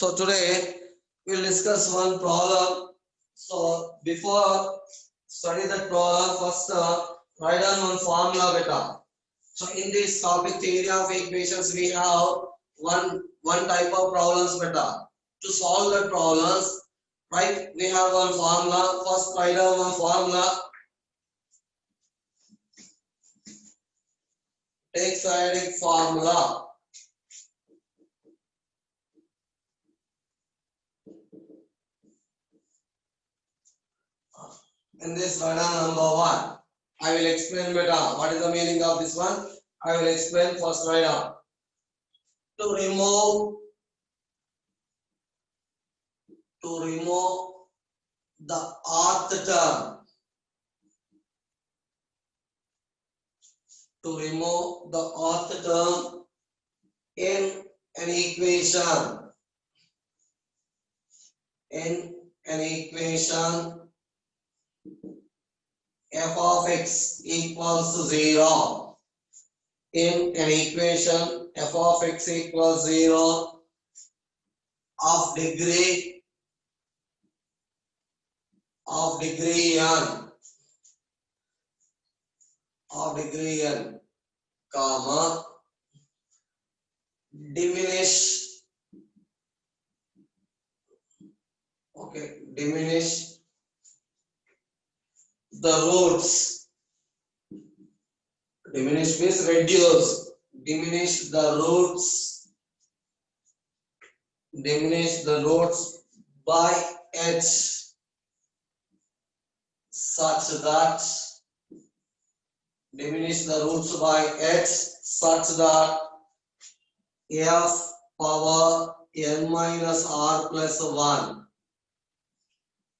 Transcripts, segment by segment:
So today we'll discuss one problem. So before study that problem, first write down one formula beta. So in this topic theory of equations, we have one type of problems beta. To solve the problems, right? We have one formula. First write down one formula. Take cyclic formula. In this write down number 1. I will explain beta. What is the meaning of this one? I will explain first write down. To remove the rth term. To remove the rth term in an equation. In an equation f of x equals to 0. In an equation f of x equals 0 of degree n, comma, diminish the roots. Diminish means reduce. Diminish the roots by h such that f power n minus r plus 1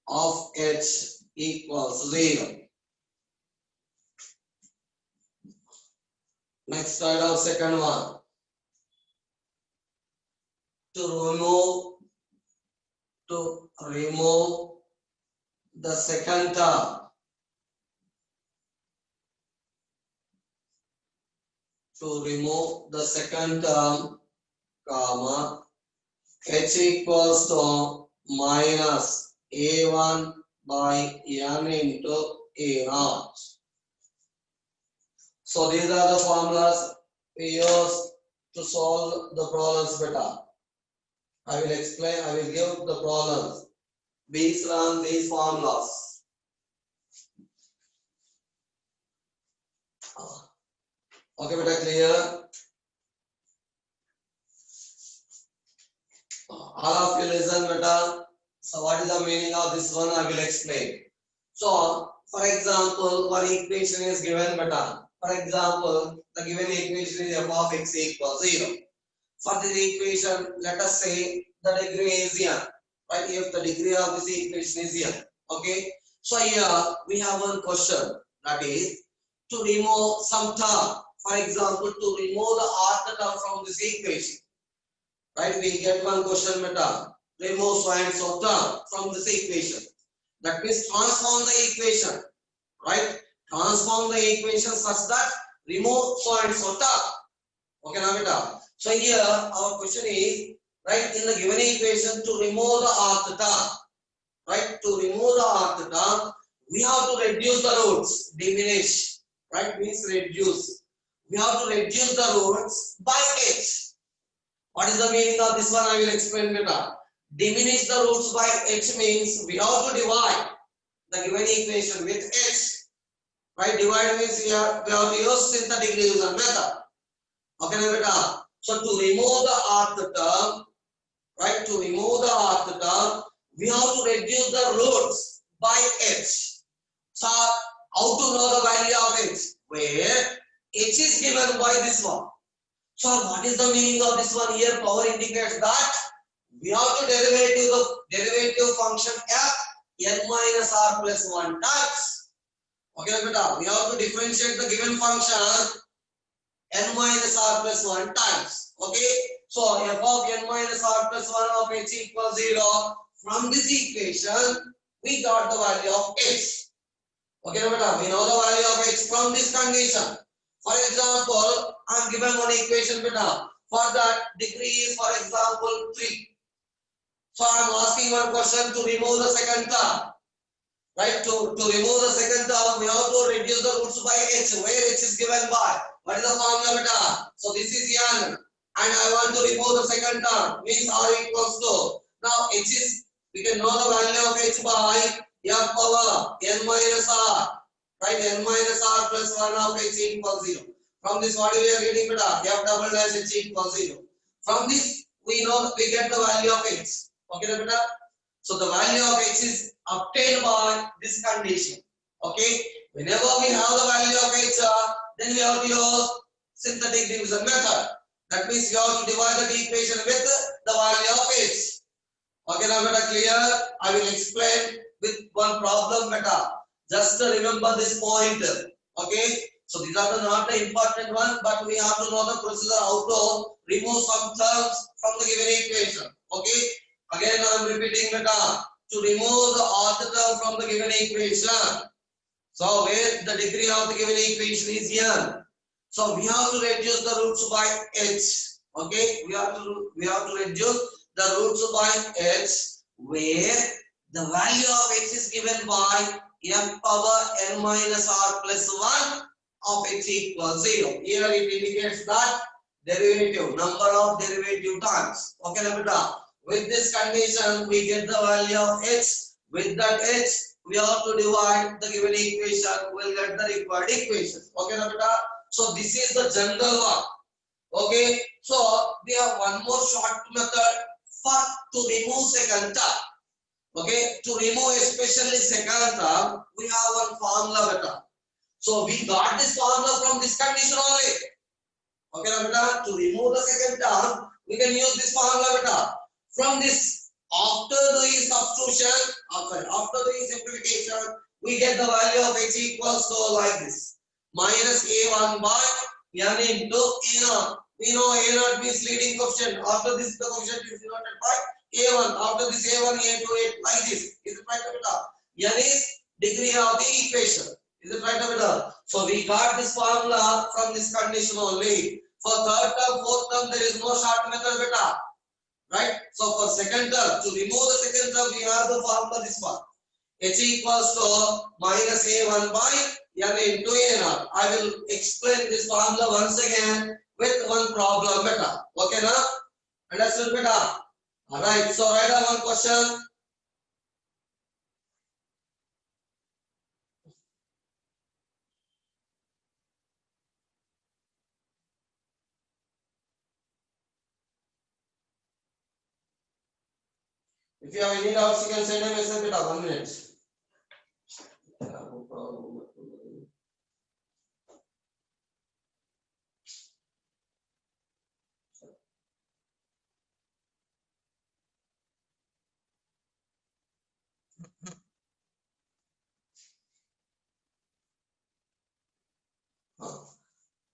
of h equals 0. Next side of second one. To remove the second term. Comma, h equals to minus a1 by n into a0. So these are the formulas we use to solve the problems better. I will give the problems based on these formulas. Okay, beta, clear? All of you listen beta. So what is the meaning of this one? I will explain. So for example, one equation is given beta. For example, the given equation is f of x equals 0. For this equation, let us say the degree is here. Right? If the degree of this equation is here. Okay. So here we have one question, that is to remove some term. For example, to remove the rth term from this equation. Right? We get one question beta. Remove so and so term from this equation. That means transform the equation. Right? Transform the equation such that remove so and so term. Okay, now beta. So here our question is, right, in the given equation, to remove the rth term. Right? To remove the rth term, we have to reduce the roots. Diminish. Right? Means reduce. We have to reduce the roots by h. What is the meaning of this one? I will explain beta. Diminish the roots by h means we have to divide the given equation with h. Right? Divide means here we have to use synthetic division method. Okay, now beta. So to remove the rth term, right? To remove the rth term, we have to reduce the roots by h. So how to know the value of h? Where h is given by this one. So what is the meaning of this one? Here power indicates that we have to derivative the derivative function f n minus r plus 1 times. Okay, beta. We have to differentiate the given function n minus r plus 1 times. Okay. So f of n minus r plus 1 of h equals 0. From this equation, we got the value of h. Okay, beta. We know the value of h from this condition. For example, I am given one equation beta. For that, degree is, for example, 3. So I am asking one question to remove the second term. Right? To remove the second term, we have to reduce the roots by h, where h is given by. What is the formula beta? So this is n. And I want to remove the second term, means r equals to. Now h is, we can know the value of h by f power n minus r. Right? N minus r plus 1 of h equals 0. From this, what we are getting beta? F double dash h equals 0. From this, we know we get the value of h. Okay, beta? So the value of x is obtained by this condition. Okay. Whenever we have the value of x, then we have to use synthetic division method. That means we have to divide the equation with the value of x. Okay, now beta clear? I will explain with one problem beta. Just remember this point. Okay. So these are not the important one, but we have to know the procedure how to remove some terms from the given equation. Okay. Again, I am repeating beta. To remove the author term from the given equation. So where the degree of the given equation is n. So we have to reduce the roots by h. Okay, we have to reduce the roots by h, where the value of h is given by m power n minus r plus 1 of h equals 0. Here it indicates that derivative, number of derivative times. Okay, beta. With this condition, we get the value of h. With that h, we have to divide the given equation. We'll get the required equation. Okay, beta. So this is the general one. Okay. So we have one more short method for to remove second term. Okay. To remove especially second term, we have one formula beta. So we got this formula from this condition only. Okay, beta. To remove the second term, we can use this formula beta. From this, after the substitution, after the simplification, we get the value of h equals to like this. Minus a1 by n into a0. We know a0 means leading coefficient. After this, the coefficient is denoted by a1. After this a1, a2, like this. Is it right, beta? N is degree of the equation. Is it right, beta? So we got this formula from this condition only. For third term, fourth term, there is no short method, beta. Right? So for second term, to remove the second term, we have the formula this one. H equals to minus a1 by n into a0. I will explain this formula once again with one problem beta. Okay, now? Understood, beta? Alright, so write down one question. If you have any doubts, you can send a message beta. 1 minute.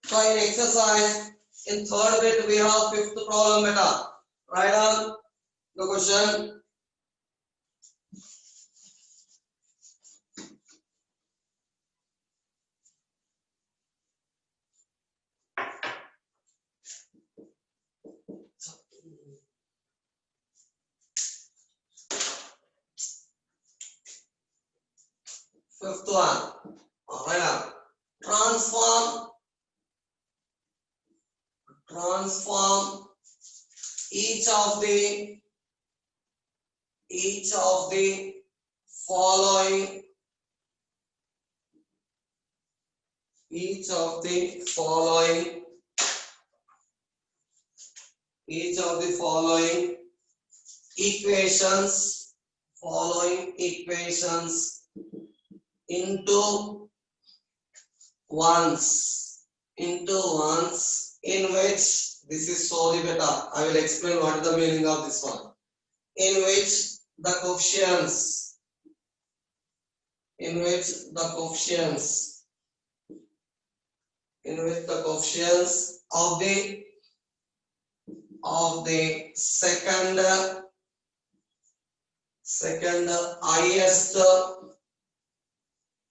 So in exercise, in third bit, we have fifth problem beta. Write down the question. Fifth one. Write down. Transform each of the following equations into ones in which, this is sorry beta, I will explain what is the meaning of this one, in which the coefficients of the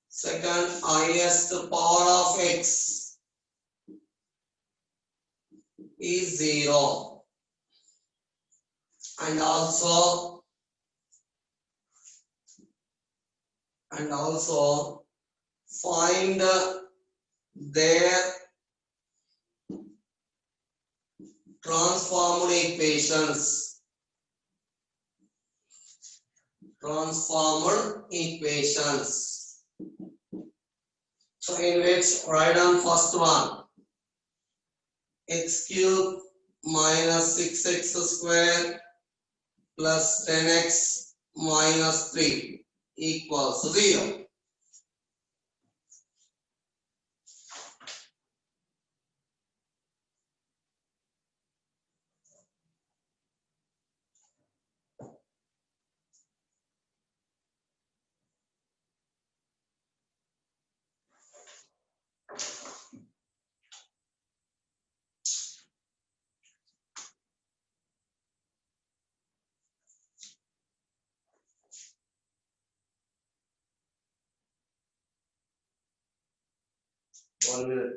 second highest power of x is 0, and also and also find their transformed equations. Transformed equations. So in which write down first one, x cube minus 6x square plus 10x minus 3 equals 0. One minute.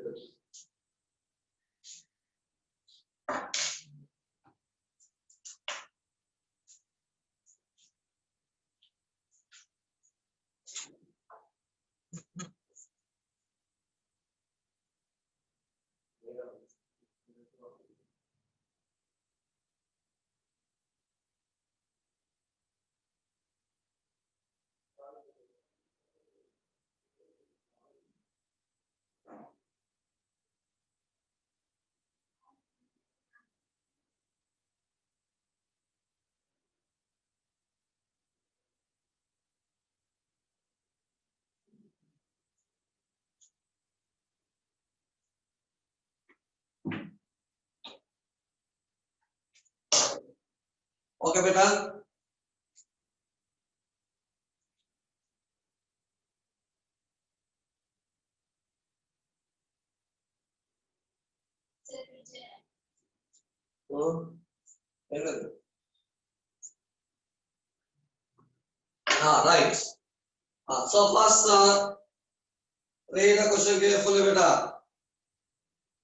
Okay, beta. Right. So first, read the question carefully, beta.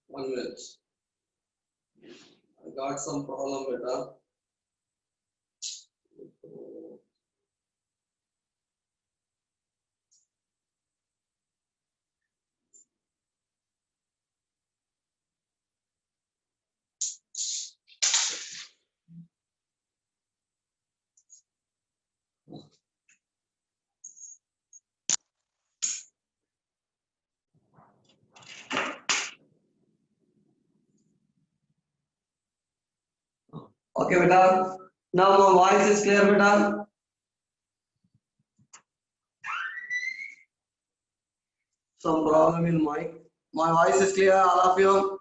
1 minute. I got some problem, beta. Okay, beta. Now my voice is clear, beta. Some problem in mic. My voice is clear, all of you.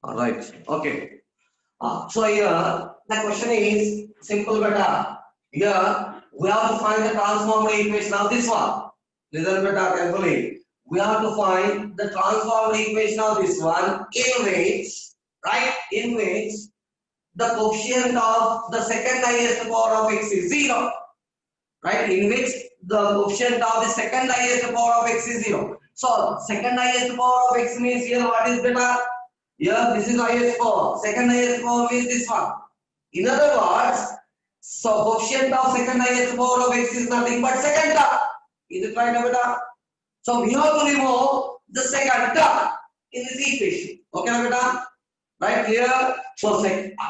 All right. Okay. So here the question is simple, beta. Here we have to find the transformed equation of this one. Listen, beta, carefully. We have to find the transformed equation of this one in which, right, in which the coefficient of the second highest power of x is 0. Right, in which the coefficient of the second highest power of x is 0. So second highest power of x means here what is beta? Here this is highest power. Second highest power means this one. In other words, so coefficient of second highest power of x is nothing but second term. Is it right, beta? So we have to remove the second term in this equation. Okay, beta? Right here. So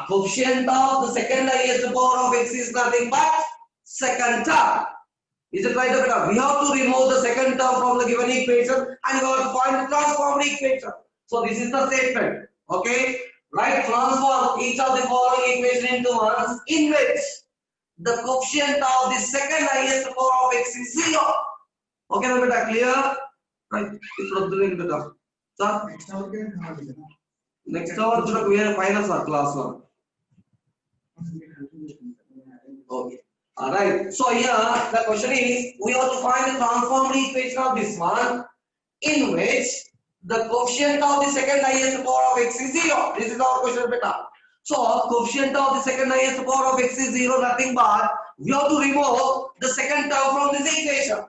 coefficient of the second highest power of x is nothing but second term. Is it right, beta? We have to remove the second term from the given equation and we have to find the transformed equation. So this is the statement. Okay. Right, transform each of the following equation into ones in which the coefficient of the second highest power of x is 0. Okay, beta, clear? Right. It's beta. Sir? Next hour we are final sir, class 1. Okay. Alright. So here the question is we have to find the transformed equation of this one in which the coefficient of the second highest power of x is 0. This is our question, beta. So coefficient of the second highest power of x is 0, nothing but we have to remove the second term from this equation.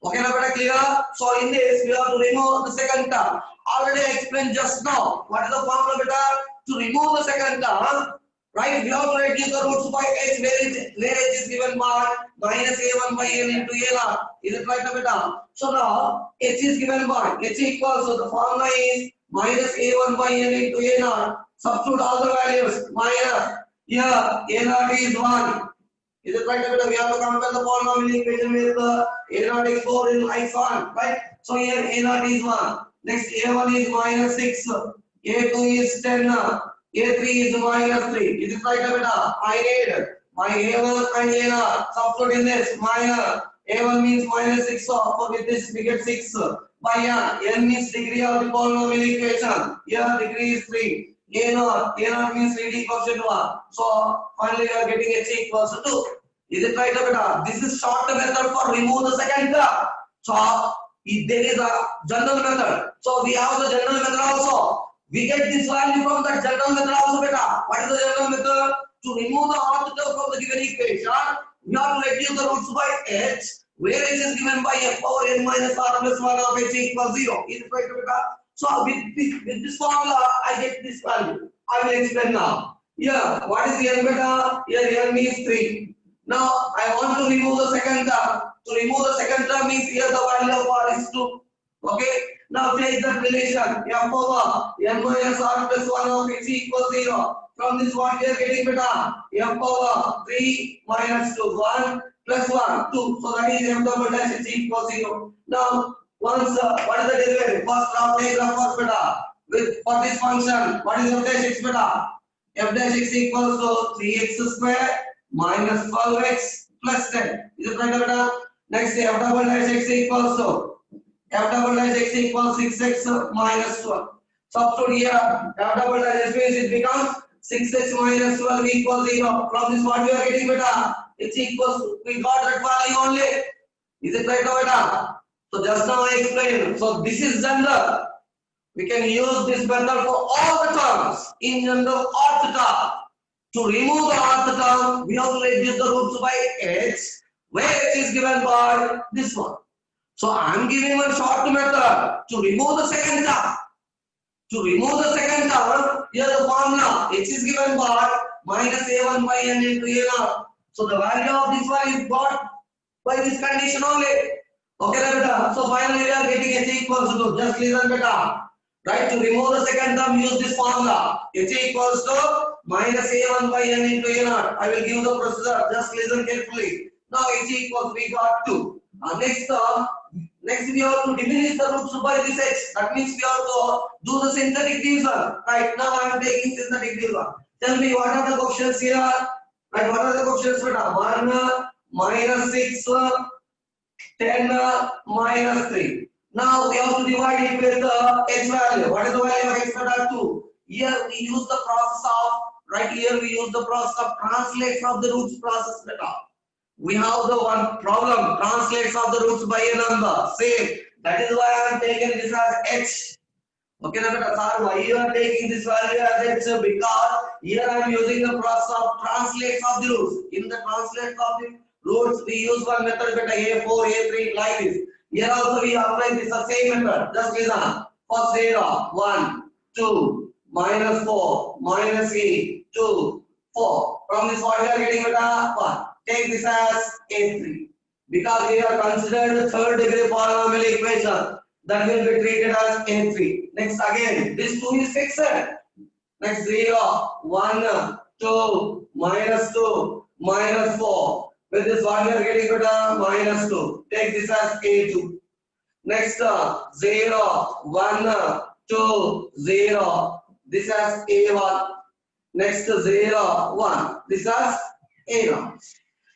Okay, now beta, clear? So in this we have to remove the second term Already explained just now. What is the formula, beta? To remove the second term, right? We have to reduce the roots by h, where h is given by minus a1 by n into a naught. Is it right, beta? So now h is given by h equals, so the formula is minus a1 by n into a naught. Substitute all the values. Minus here a naught is 1. Is it right? We have to compare the polynomial equation with a naught is 4 in x 1, right? So here a naught is 1. Next a1 is minus 6, a2 is 10, a3 is minus 3. Is it right, beta? I need my a1 and a naught. Substitute in this minus a1 means minus 6, so with this we get 6 by n means degree of the polynomial equation. Here degree is 3. A naught means leading quotient 1. So finally we are getting h equals to 2. Is it right, beta? This is short method for remove the second term. So if there is a general method. So we have the general method also. We get this value from the general method also, beta. What is the general method? To remove the ortho term from the given equation, we have to reduce the roots by h, where h is given by f power n minus r plus 1 of h equals 0. Is it right, beta? So with this formula, I get this value. I will explain now. Here, what is n, beta? Here n is 3. Now I want to remove the second term. To remove the second term means here the value of r is 2. Okay. Now take that relation f power n minus r plus 1 of h equals 0. From this what we are getting, beta? F power 3 minus 2 1 plus 1 2. So that is f double dash h equals 0. Now once what is the derivative? First take the first, beta. With for this function, what is f dash x, beta? F dash x equals to 3x square minus 12x plus 10. Is it right, beta? Next f double dash x equals to f double dash x equals 6x minus 12. Substitute here f double dash x means it becomes 6x minus 12 equals 0. From this what we are getting, beta? H equals to, we got that value only. Is it right, beta? So just now I explained. So this is general. We can use this method for all the terms. In general, ortho term. To remove the ortho term, we have to reduce the roots by h, where h is given by this one. So I am giving a short method to remove the second term. To remove the second term, here the formula h is given by minus a1 by n into a naught. So the value of this one is got by this condition only. Okay, beta. So finally we are getting h equals to, just listen, beta. Right, to remove the second term, use this formula. H equals to minus a1 by n into a naught. I will give the procedure. Just listen carefully. Now h equals, we got 2. Next we have to diminish the roots by this h. That means we have to do the synthetic division. Right, now I am taking synthetic division. Tell me what are the questions here? Right, what are the questions, beta? 1 minus 6 10 minus 3. Now we have to divide it with the h value. What is the value of x, beta? 2. Here we use the process of, right here we use the process of translate from the roots process, beta. We have the one problem, translates of the roots by a number. Same. That is why I am taking this as h. Okay, now beta, sir, why you are taking this value as h? Because here I am using the process of translates of the roots. In the translates of the roots, we use one method, beta, a4, a3, like this. Here also we apply this same method. Just listen. First 0, 1, 2, minus 4, minus 8, 2, 4. From this what we are getting, beta? 1. Take this as a3. Because we are considered the third degree polynomial equation, that will be treated as a3. Next again, this 2 is fixed. Next 0, 1, 2, minus 2, minus 4. With this what we are getting, beta? Minus 2. Take this as a2. Next 0, 1, 2, 0. This as a1. Next 0, 1. This as a0.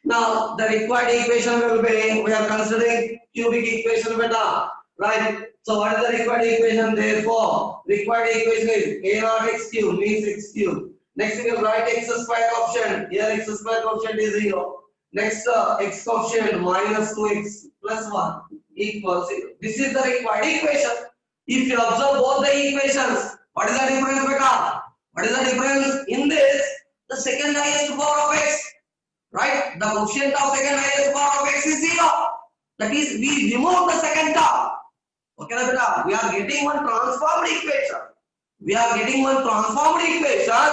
Now the required equation will be, we are considering cubic equation, beta, right? So what is the required equation? Therefore, required equation is a naught x cube means x cube. Next we will write x square coefficient. Here x square coefficient is 0. Next x coefficient minus 2x plus 1 equals 0. This is the required equation. If you observe both the equations, what is the difference, beta? What is the difference? In this, the second highest power of x, right? The coefficient of second highest power of x is 0. That is, we remove the second term. Okay, na beta? We are getting one transformed equation. We are getting one transformed equation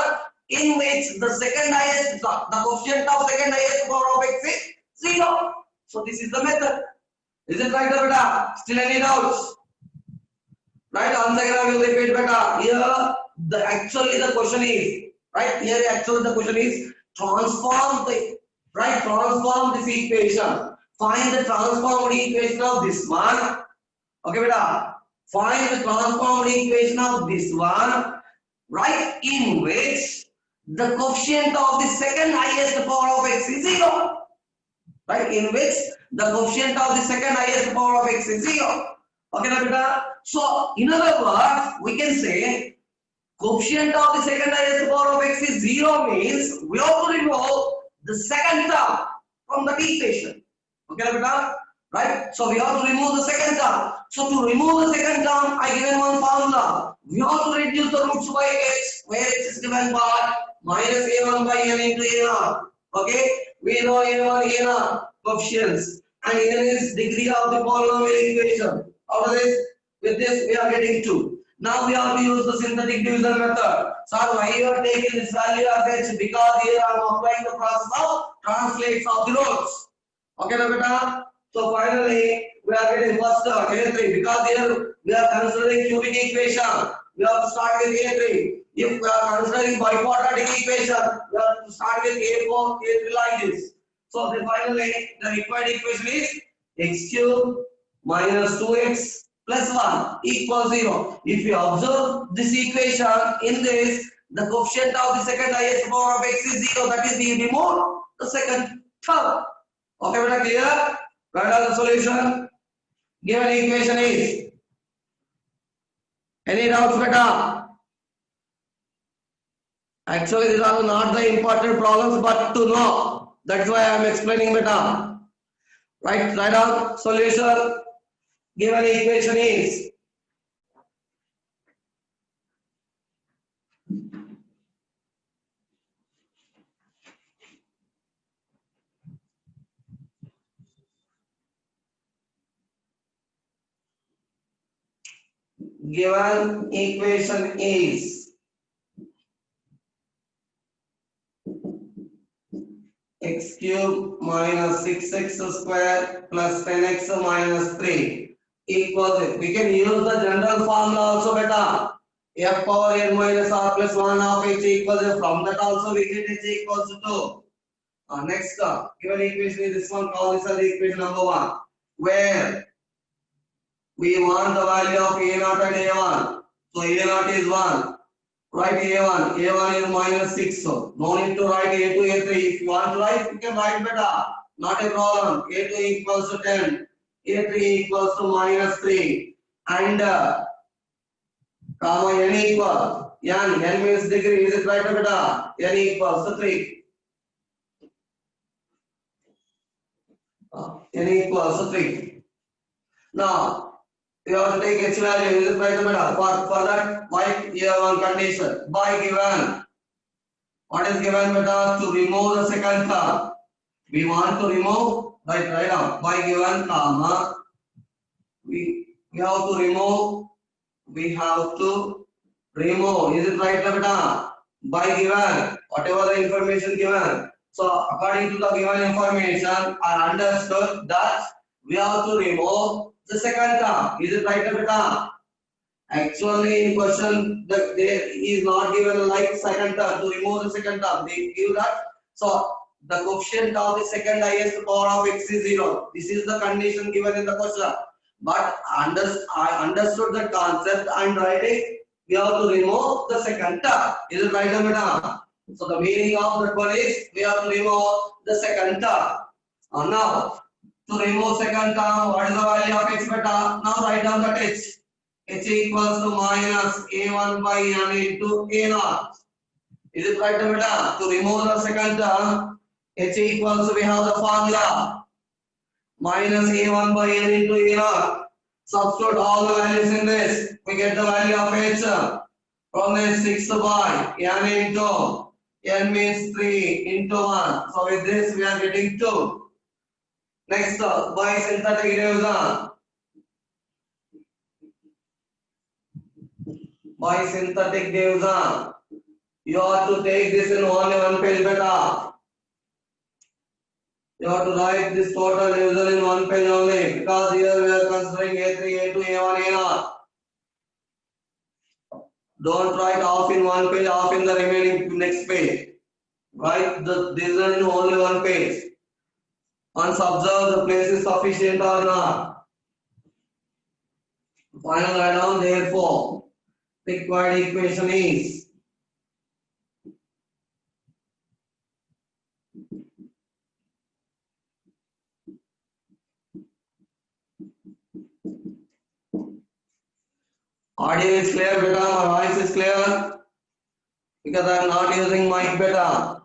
in which the second highest, the coefficient of second highest power of x is 0. So this is the method. Is it right, beta? Still any doubts? Right? Once again, I will repeat, beta. Here, the question is, right? Here, actually, the question is transform this equation. Find the transformed equation of this one. Okay, beta. Find the transformed equation of this one, right? In which the coefficient of the second highest power of x is 0. Right? In which the coefficient of the second highest power of x is 0. Okay, na beta? So, in other words, we can say coefficient of the second highest power of x is 0 means we have to remove the second term from the equation. Okay, na beta? Right? So, we have to remove the second term. So, to remove the second term, I given one formula. We have to reduce the roots by x, where x is given by minus a1 by n into a0. Okay? We know a1, a0 coefficients, and n is degree of the polynomial equation. After this, with this, we are getting 2. Now we have to use the synthetic division method. So why you are taking this value as h? Because here I am applying the process of translates of the roots. Okay, na beta? So finally, we are getting first A3 because here we are considering cubic equation. We have to start with A3. If we are considering biquadratic equation, we have to start with A4, A3 like this. So then finally, the required equation is x cube minus 2x plus 1 equals 0. If you observe this equation in this, the coefficient of the second highest power of x is 0. That is, we remove the second term. Okay, beta, clear? Write down the solution. Given equation is. Any doubts, beta? Actually, these are not the important problems, but to know. That's why I am explaining, beta. Write down solution. Given equation is. Given equation is x cube minus 6x square plus 10x minus 3 equals it. We can use the general formula also, beta. F power n minus r plus 1 of h equals f. From that also we get h equals to 2. Next, given equation is this one. Call this as equation number 1, where we want the value of a0 and a1. So a0 is 1. Write a1. a1 is minus 6. So no need to write a2, a3. If you want to write, you can write better. Not a problem. a2 equals to 10. a3 equals to minus 3. And comma n equals. N means degree. Is it right or better? N equals to 3. N equals to 3. Now, you have to take h value. Is it right or better? For that, write here one condition. By given. What is given, beta? To remove the second term. We want to remove, right now. By given, comma. We have to remove. We have to remove. Is it right, beta? By given. Whatever the information given. So according to the given information, I understood that we have to remove the second term. Is it right, beta? Actually, in question, there is not given like second term. To remove the second term, they give that. So the coefficient of the second highest power of x is 0. This is the condition given in the question. But I understood the concept and writing. We have to remove the second term. Is it right, beta? So the meaning of that one is we have to remove the second term. Now, to remove second term, what is the value of x, beta? Now write down that h. H equals to minus a1 by n into a0. Is it right, beta? To remove the second term, h equals to, we have the formula minus a1 by n into a0. Substitute all the values in this. We get the value of h from this 6 by n into n means 3 into 1. So with this we are getting 2. Next, by synthetic division. by synthetic division. You have to take this in only one page beta. You have to write this total division in one page only because here we are considering A3, A2, A1, A0. Don't write half in one page, half in the remaining next page. Write the division in only one page. Once observe the place is sufficient or not. Final write down therefore. Required equation is audio is clear beta, my voice is clear because I am not using mic beta.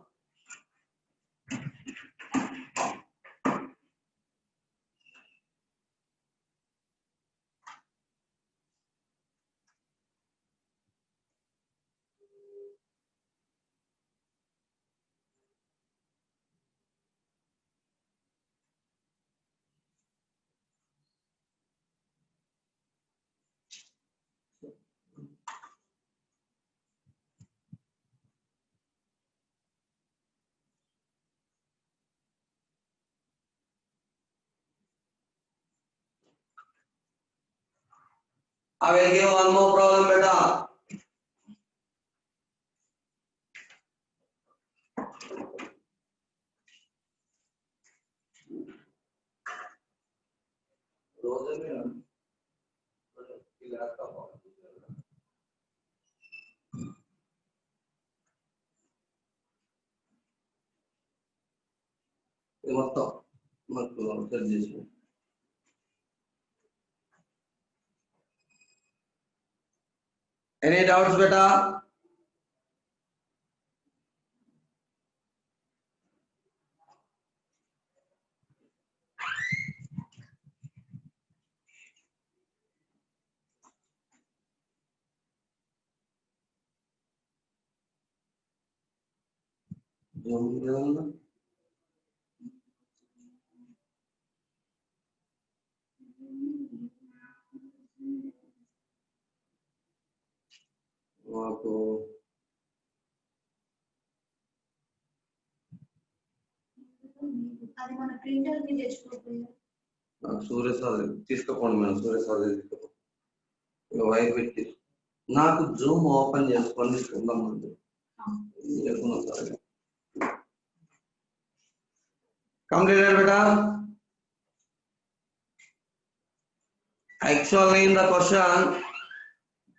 I will give one more problem beta. Any doubts beta? అది మన printer ని తెచ్చుకోపోయా Surya sir తీసుకుపోండి madam Surya sir wire పెట్టి నాకు Zoom open చేసుకొని ఉందామండి completed బేటా actually in the question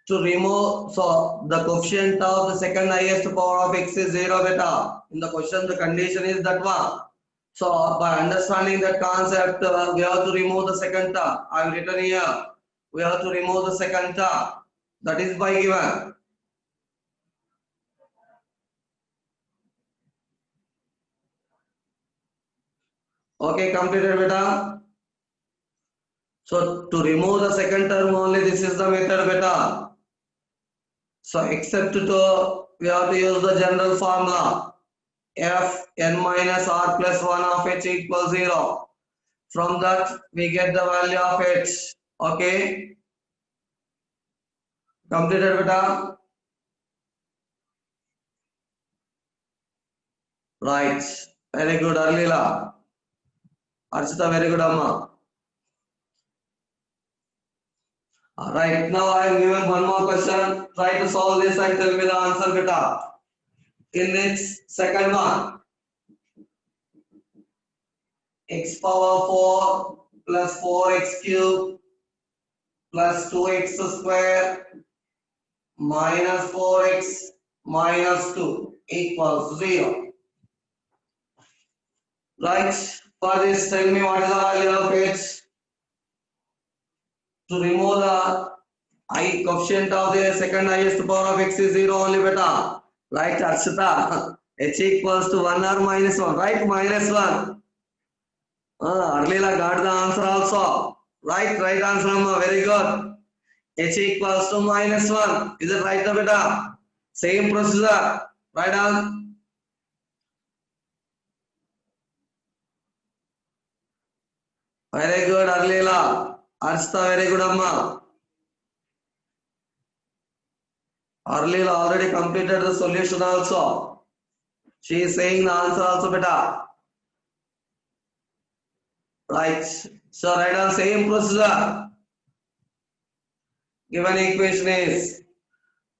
to remove so the coefficient of the second highest power of x is 0 beta in the question the condition is that one. So by understanding that concept, we have to remove the second term. I have written here. We have to remove the second term. That is by given. Okay, completed beta. So to remove the second term only, this is the method beta. So except to we have to use the general formula. F n minus r plus 1 of h equals 0. From that we get the value of h. Okay. Completed beta. Right. Very good, Arlila. Archita, very good, Amma. Right. Now I am given one more question. Try to solve this and tell me the answer beta. In this second one, x power 4 plus 4x cube plus 2x square minus 4x minus 2 equals 0. Right. For this, tell me what is the value of h. To remove the coefficient of the second highest power of x is 0 only beta. Right, Archita? H equals to 1 or minus 1, right? Minus 1. Arlila got the answer also. Right answer, Amma. Very good. H equals to minus 1. Is it right, beta? Same procedure. Right on. Very good, Arlila. Archita, very good, Amma. Earlier already completed the solution also. She is saying the answer also better. Right. So write down same procedure. Given equation is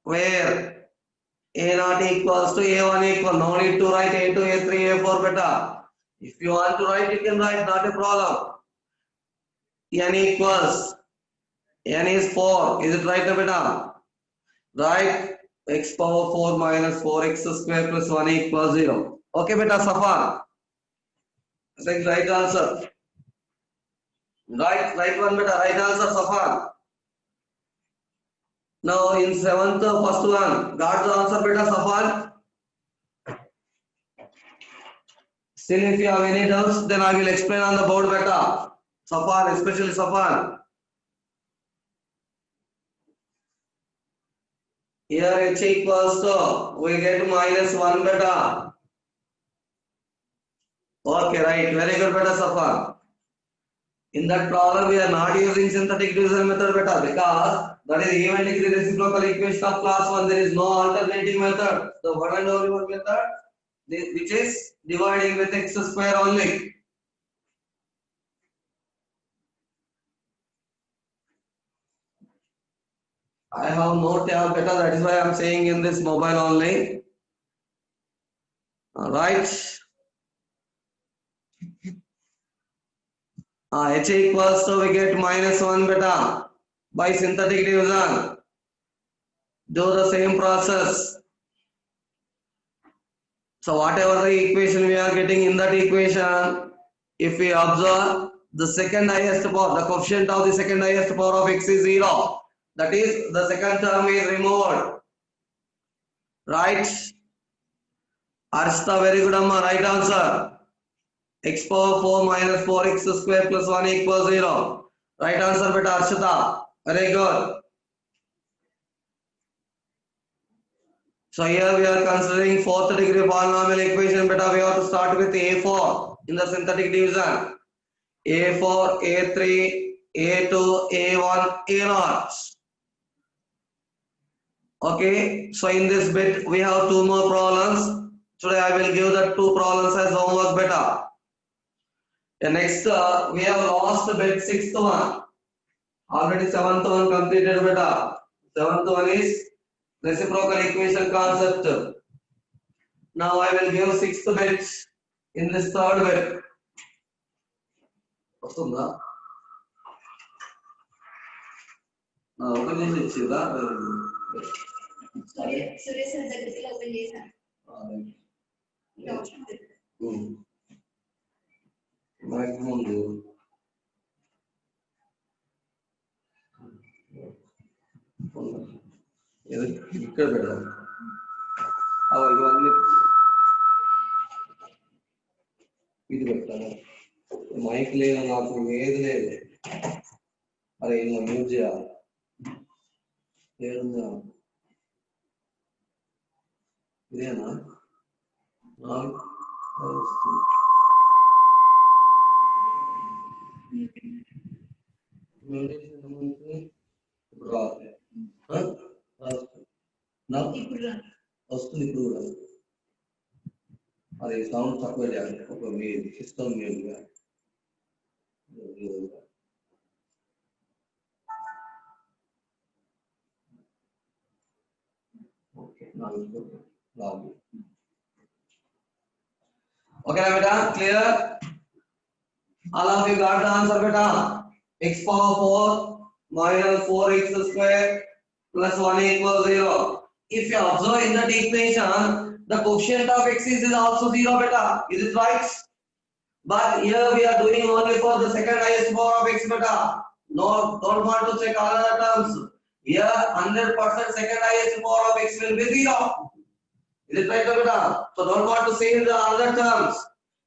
where A naught equals to A1 equal. No need to write A2, A3, A4 better. If you want to write, you can write, not a problem. N equals, N is 4. Is it right, beta? Right? X power 4 minus 4x square plus 1 equals 0. Okay, beta, Safar. I think right answer. Right one, beta. Right answer, Safar. Now in 7th, first one. Got the answer, beta, Safar. Still, if you have any doubts, then I will explain on the board, beta. Safar, especially Safar. Here h equals to, we get minus 1 beta. Okay, right. Very good, beta, Safar. In that problem, we are not using synthetic division method, beta, because that is even degree reciprocal equation of class 1. There is no alternative method. The one and only one method, which is dividing with x square only. I have no tab, beta. That is why I am saying in this mobile only. All right. H equals to we get minus 1 beta by synthetic division. Do the same process. So whatever the equation we are getting in that equation, if we observe the second highest power, the coefficient of the second highest power of x is 0. That is, the second term is removed. Right? Arshita, very good, Amma. Right answer. X power 4 minus 4x square plus 1 equals 0. Right answer, beta Arshita. Very good. So here we are considering fourth degree polynomial equation, beta. We have to start with A4 in the synthetic division. A4, A3, A2, A1, A0. Okay, so in this bit we have two more problems. Today I will give the two problems as homework, beta. The next we have lost bit sixth one. Already seventh one completed, beta. Seventh one is reciprocal equation concept. Now I will give sixth bit in this third bit. వస్తుందా open చేసి ఇచ్చిరా Suresh sir దగ్గరికి open చేశాను. మనకి ముందు ఇక్కడ పెడదాం ఇవన్నీ ఇది పెట్టాలి. మైక్ లేదు, నాకు ఏది లేదు. అరే ఇలా మ్యూట్ చేయాలి. ఏడుందా ఇదేనా ఇప్పుడు రావాలి. వస్తుంది ఇప్పుడు కూడా. అది సౌండ్ తక్కువ చేయాలి. ఒక మీ సిస్టమ్ మీదుగా ఓకే రాదు. ఓకేనా బేటా? Clear? All of you got the answer, beta. X power 4 minus 4x square plus 1 equals 0. If you observe in that equation, the quotient of x is also 0, beta. Is it right? But here we are doing only for the second highest power of x, beta. No, don't want to check all other terms. Here 100% second highest power of x will be 0. Is it right, beta? So don't want to say in the other terms.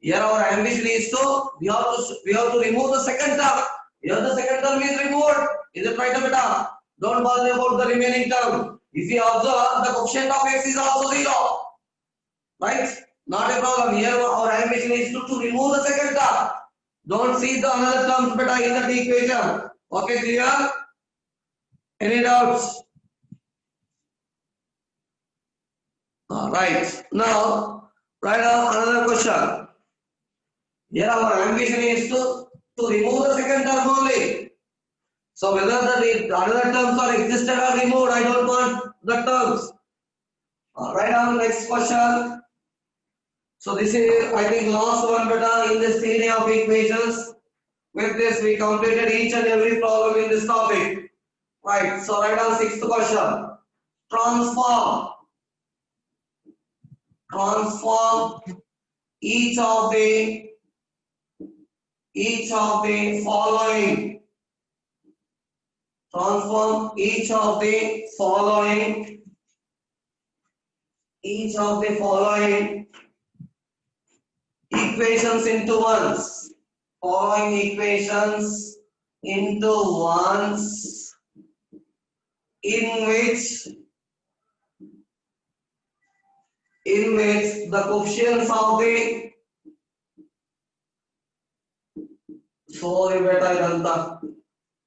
Here our ambition is to we have to remove the second term. Here the second term is removed. Is it right, beta? Don't bother about the remaining term. If you observe, the quotient of x is also 0. Right? Not a problem. Here our ambition is to remove the second term. Don't see the another terms, beta, in that equation. Okay, clear? Any doubts? Right. Now, write down another question. Here our ambition is to remove the second term only. So whether the other terms are existed or removed, I don't want the terms. Write down next question. So this is, I think, last one beta in this theory of equations. With this, we completed each and every problem in this topic. Right. So write down sixth question. Transform. Transform each of the following. Transform each of the following. Each of the following equations into ones. Following equations into ones in which the coefficients of the sorry beta idanta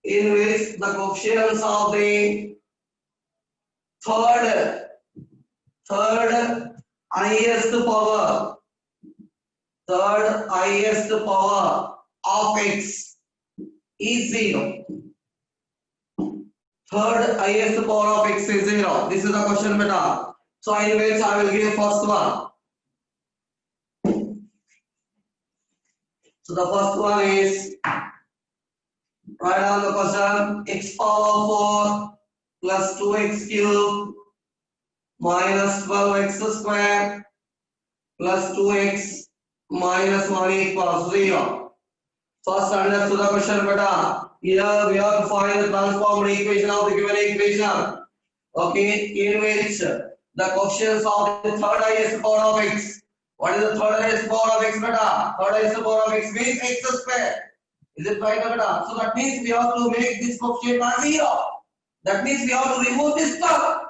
in which the coefficients of the third highest power of x is 0. Third highest power of x is 0. This is the question beta. So in which I will give first one. So the first one is, write down the question, x power 4 plus 2x cube minus 12x square plus 2x minus 1 equals 0. First understood the question beta. Here we have to find the transformed equation of the given equation. Okay, in which the coefficients of the third highest power of x. What is the third highest power of x beta? Third highest power of x means x square. Is it right beta? So that means we have to make this coefficient as 0. That means we have to remove this term.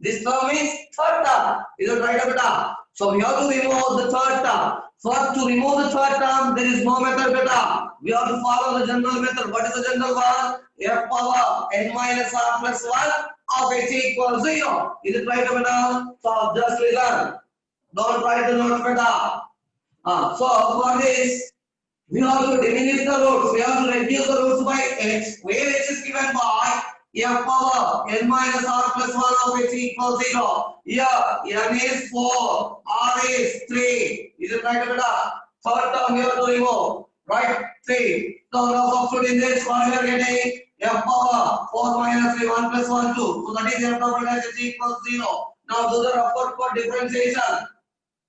This term is third term. Is it right beta? So we have to remove the third term. First, to remove the third term, there is no method beta. We have to follow the general method. What is the general one? F power n minus r plus 1 of x equals 0. Is it right beta? So just listen. Don't write the notes beta. So for this, we have to diminish the roots. We have to reduce the roots by x, where x is given by f power n minus r plus 1 of x equals 0. Here n is 4, r is 3. Is it right beta? Third term we have to remove. Right? 3. So now substitute in this, what we are getting? F power 4 minus 3, 1 plus 1, 2. So that is f double dash is equals 0. Now do the effort for differentiation.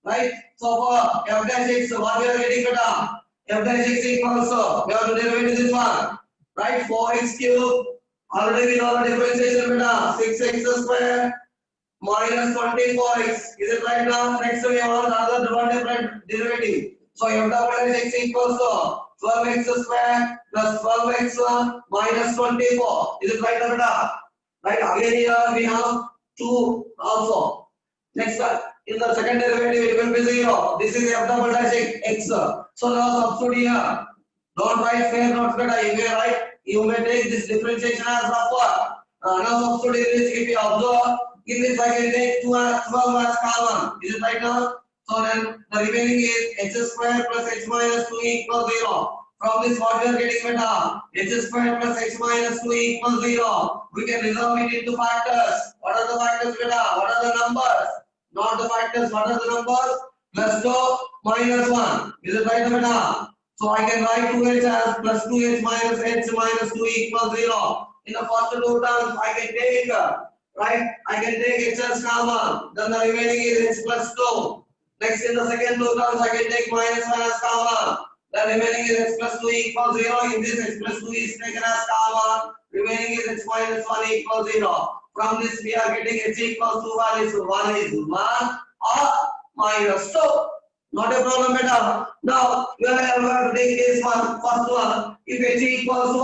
Right? So for f dash x, what we are getting beta? F dash x equals, we have to derive this one. Right? 4x cube. Already we know the differentiation beta. 6x square minus 24x. Is it right now? Next we have another one different derivative. So f double dash x equals 12x square plus 12x minus 24. Is it right now beta? Right? Again here we have 2 also. Next one. In the second derivative it will be 0. This is f double dash x. So now substitute here. Don't write fair notes beta. You may take this differentiation as upward. Now substitute in this, if you observe, in this I can take 12 as common. Is it right now? So then the remaining is x square plus x minus 2 equals 0. From this what we are getting beta? X square plus x minus 2 equals 0. We can resolve it into factors. What are the factors beta? What are the numbers? Not the factors. What are the numbers? Plus 2 minus 1. Is it right beta? So I can write 2h as plus 2h minus h minus 2 equals 0. In the first two terms, I can take, right? I can take h as common. Then the remaining is h plus 2. Next, in the second two terms, I can take minus 1 as common. The remaining is h plus 2 equals 0. In this, h plus 2 is taken as common. Remaining is h minus 1 equals 0. From this, we are getting h equals 2 values. 1 is 1 or minus 2. Not a problem beta. Now we are going to take this one, first one. If h equals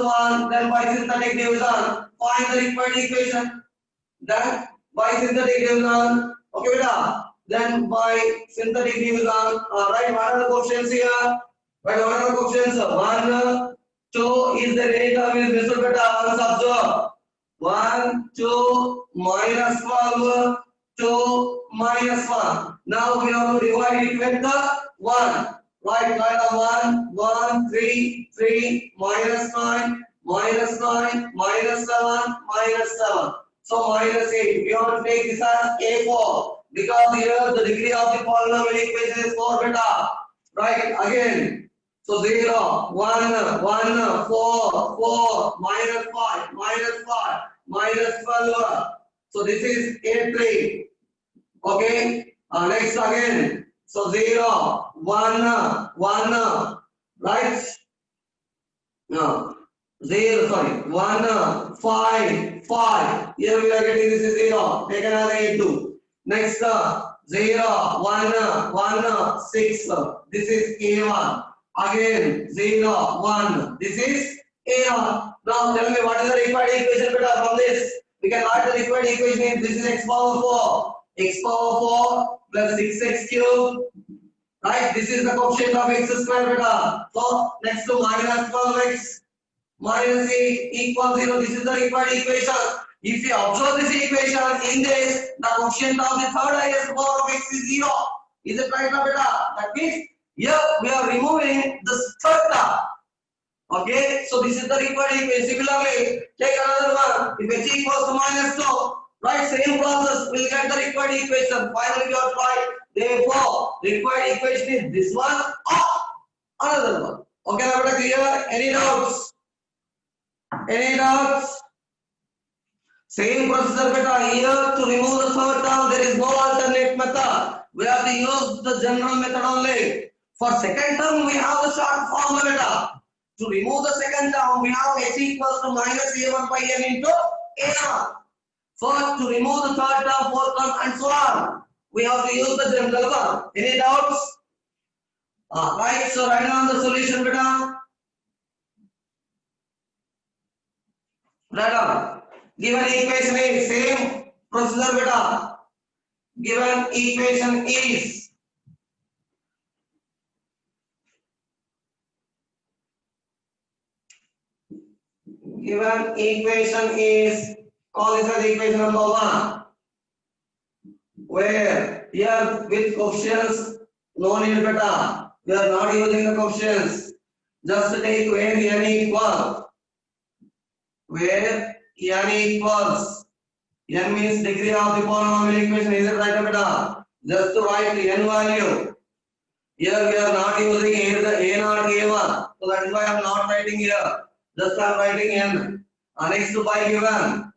1, then by synthetic division, find the required equation. Then by synthetic division, okay beta. Then by synthetic division, right? What are the coefficients here? Right? What are the coefficients? 1, 2 is the rate of is visible beta. Let's observe. 1, 2, minus 12, 2, minus 1. Now we have to divide it with the 1. Right, write the 1, 1, 3, 3, minus 9, minus 9, minus 7, minus 7. So minus 8. We have to take this as A4 because here the degree of the polynomial equation is 4 beta. Right, again. So 0, 1, 1, 4, 4, minus 5, minus 5, minus 12. So this is A3. Okay. Next again. So 0, 1, 1, right? No. 0, sorry. 1, 5, 5. Here we are getting this is 0. Take another A2. Next 0, 1, 1, 6. This is A1. Again 0, 1. This is A1. Now tell me what is the required equation beta from this? We can write the required equation. This is x power 4. X power 4 plus 6x cube. Right? This is the coefficient of x square beta. So next to minus 12x minus 8 equals 0. This is the required equation. If you observe this equation in this, the coefficient of the third highest power of x is 0. Is it right now beta? That means here we are removing the third term. Okay, so this is the required equation. Similarly, take another one. If h equals to minus 2, right, same process, we'll get the required equation. Finally, we are right. Therefore, required equation is this one or another one. Okay, now clear? Any doubts? Any doubts? Same procedure beta. Here to remove the third term, there is no alternate method. We have to use the general method only. For second term, we have the short formula beta. To remove the second term, we have h equals to minus a1 by n into a1. First, to remove the third term, fourth term, and so on, we have to use the general one. Any doubts? Right, so write down the solution beta. Write down. Given equation is same procedure beta. Given equation is call this as equation number 1, where here with coefficients no need beta. We are not using the coefficients. Just take where n equals. Where n equals. N means degree of the polynomial equation. Is it right beta? Just to write the n value. Here we are not using either a not a1. So that is why I am not writing here. Just I am writing n. Next to by given.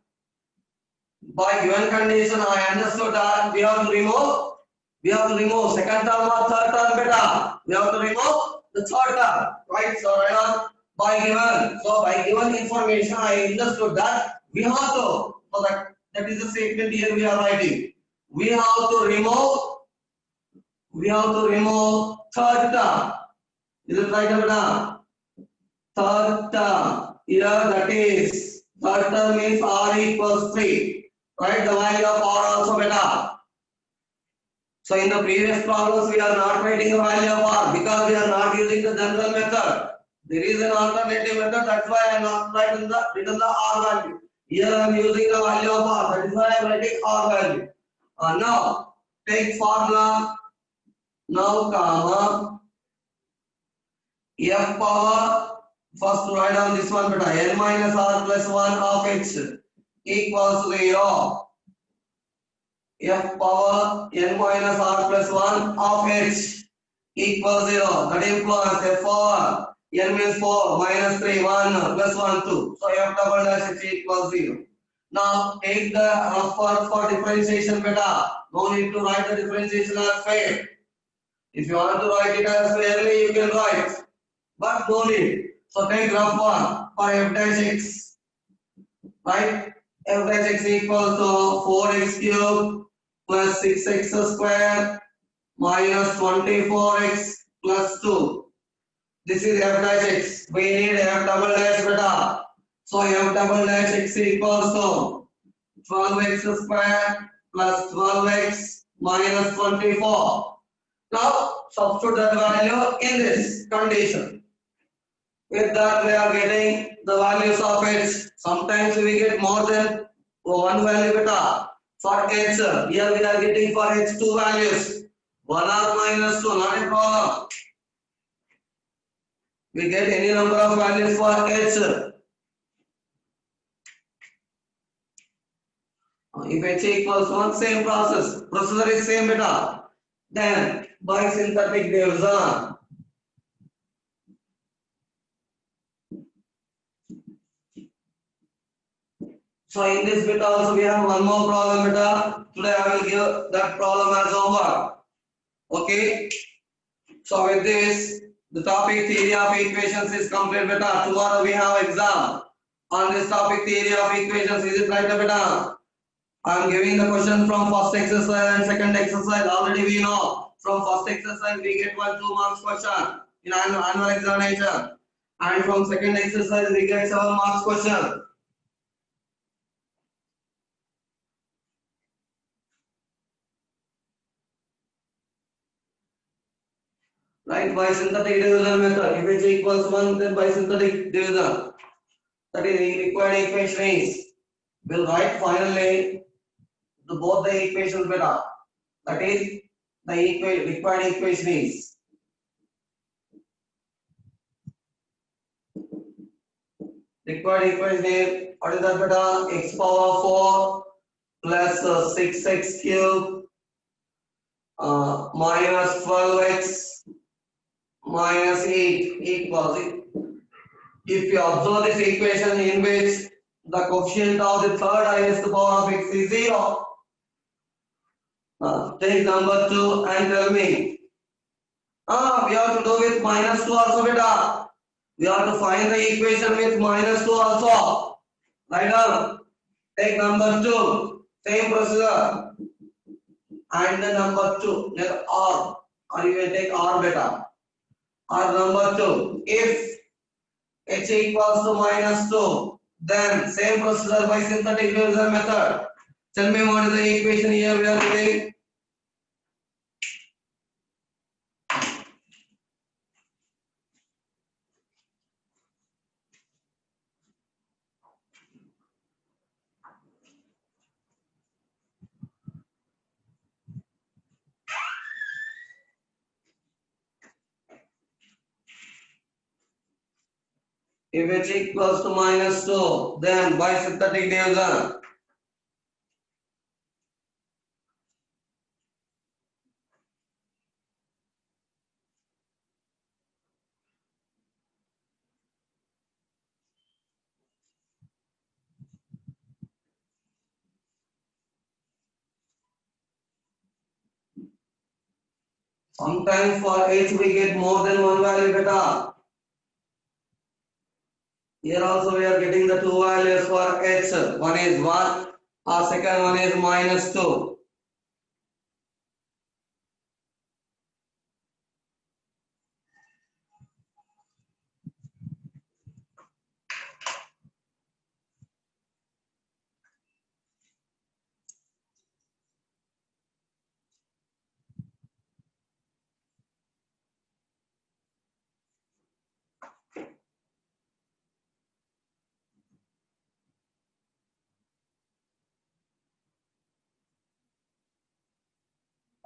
By given condition, I understood that we have to remove second term or third term beta. We have to remove the third term, right? So right on by given. So by given information, I understood that we have to. So that is the statement here we are writing. We have to remove third term. Is it right, beta? Third term. Here that is third term means r equals 3. Write the value of r also beta. So in the previous problems we are not writing the value of r because we are not using the general method. There is an alternative method, that's why I am not writing written the r value. Here I am using the value of r, that is why I am writing r value. Now take formula. Now comma f power. First write down this one beta. N minus r plus 1 of x equals to 0. F power n minus r plus 1 of h equals 0. That implies f power n means 4 minus 3 1 plus 1 2. So f double dash h equals 0. Now take the rough work for differentiation beta. No need to write the differentiation as fair. If you want to write it as fairly, you can write. But no need. So take rough one for f dash x. Right? F dash x equals to 4x cube plus 6x square minus 24x plus 2. This is f dash x. We need f double dash beta. So f double dash x equals to 12x square plus 12x minus 24. Now substitute that value in this condition. With that we are getting the values of h. Sometimes we get more than one value beta. For h, here we are getting for h two values. 1 or minus 2, not a problem. We get any number of values for h. If h equals 1, same process. Procedure is same beta. Then by synthetic division. So in this bit also we have one more problem beta. Today I will give that problem as homework. Okay. So with this, the topic theory of equations is complete beta. Tomorrow we have exam on this topic theory of equations. Is it right beta? I am giving the question from first exercise and second exercise. Already we know from first exercise we get 2 marks question in annual examination, and from second exercise we get 7 marks question. Right, by synthetic division method. If h equals 1, then by synthetic division. That is the required equation is. We'll write finally the both the equations beta. That is the required equation is. Required equation is, what is that beta? X power 4 plus 6x cube minus 12x minus 8 equals it. If you observe this equation in which the coefficient of the third highest power of x is 0, take number 2 and tell me. We have to do with minus 2 also beta. We have to find the equation with minus 2 also. Write down. Take number 2. Same procedure. And the number 2. Let R. Or you will take R beta. R number 2. If h equals to minus 2, then same procedure by synthetic division method. Tell me what is the equation here we are getting. If h equals to minus 2, then by synthetic division. Sometimes for h we get more than one value beta. Here also we are getting the two values for h. One is 1, second one is minus 2.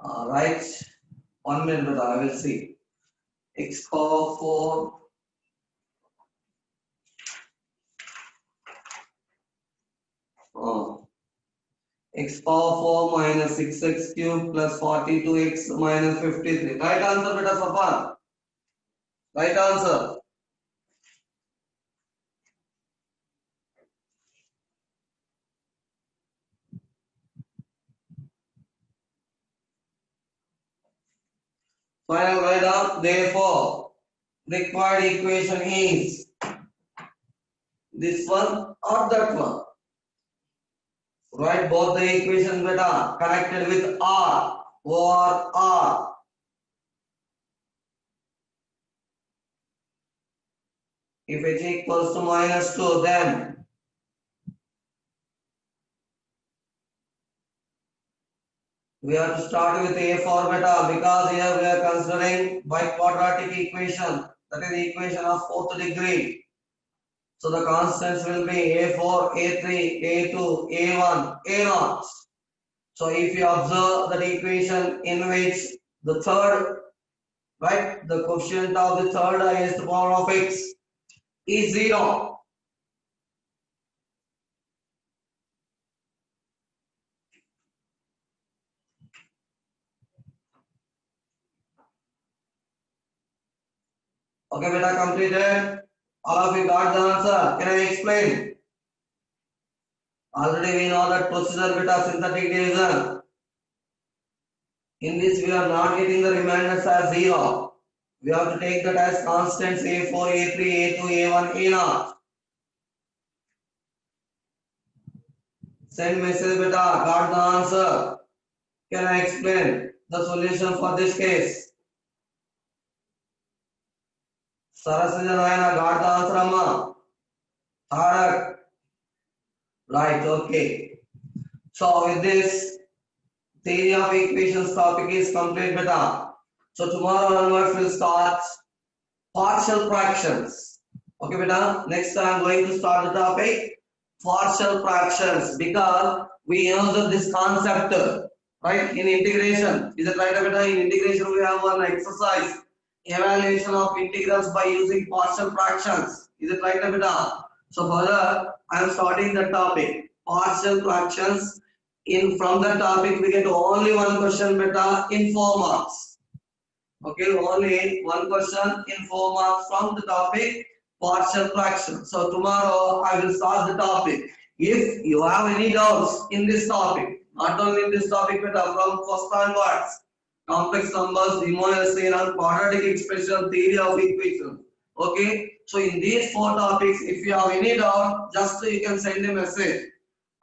Right, 1 minute beta, I will see. X power 4 x power 4 minus 6x cube plus 42x minus 53. Right answer beta Safan. Right answer. Final write down. Therefore, required equation is this one or that one. Write both the equations beta connected with R or R. If h equals to minus 2, then we have to start with A for beta because here we are considering by quadratic equation. That is the equation of fourth degree. So the constants will be A4, A3, A2, A1, A0. So if you observe that equation in which the third, right, the coefficient of the third highest power of x is 0. Okay, beta, completed. All of you got the answer. Can I explain? Already we know that procedure beta synthetic division. In this we are not getting the remainders as 0. We have to take that as constants A4, A3, A2, A1, A0. Send message beta, got the answer. Can I explain the solution for this case? Saraswati Nayana got the answer, Amma. Tharak. Right, okay. So with this, theory of equations topic is complete beta. So tomorrow onwards we'll start partial fractions. Okay beta, next time I'm going to start the topic partial fractions because we use this concept right in integration. Is it right beta? In integration we have one exercise evaluation of integrals by using partial fractions. Is it right beta? So further I am starting the topic partial fractions. In from the topic we get only one question beta in 4 marks. Okay, only one question in 4 marks from the topic partial fraction. So tomorrow I will start the topic. If you have any doubts in this topic, not only in this topic but from first onwards, complex numbers, demonization and quadratic expression, theory of equations. Okay, so in these 4 topics, if you have any doubt, just you can send a message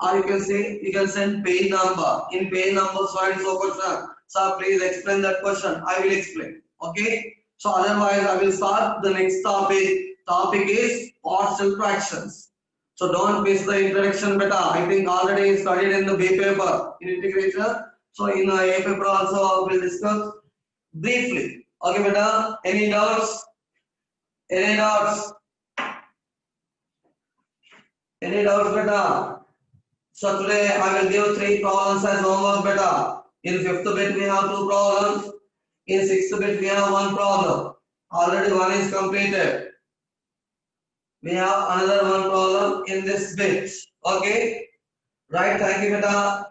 or you can say you can send page number. In page number so and so question. Sir, please explain that question. I will explain. Okay. So otherwise I will start the next topic. Topic is partial fractions. So don't miss the introduction beta. I think already studied in the B paper in integration. So in the A paper also we will discuss briefly. Okay beta. Any doubts? Any doubts? Any doubts beta? So today I will give 3 problems as homework beta. In 5th bit we have 2 problems. In 6th bit we have 1 problem. Already one is completed. We have another 1 problem in this bit. Okay. Right. Thank you beta.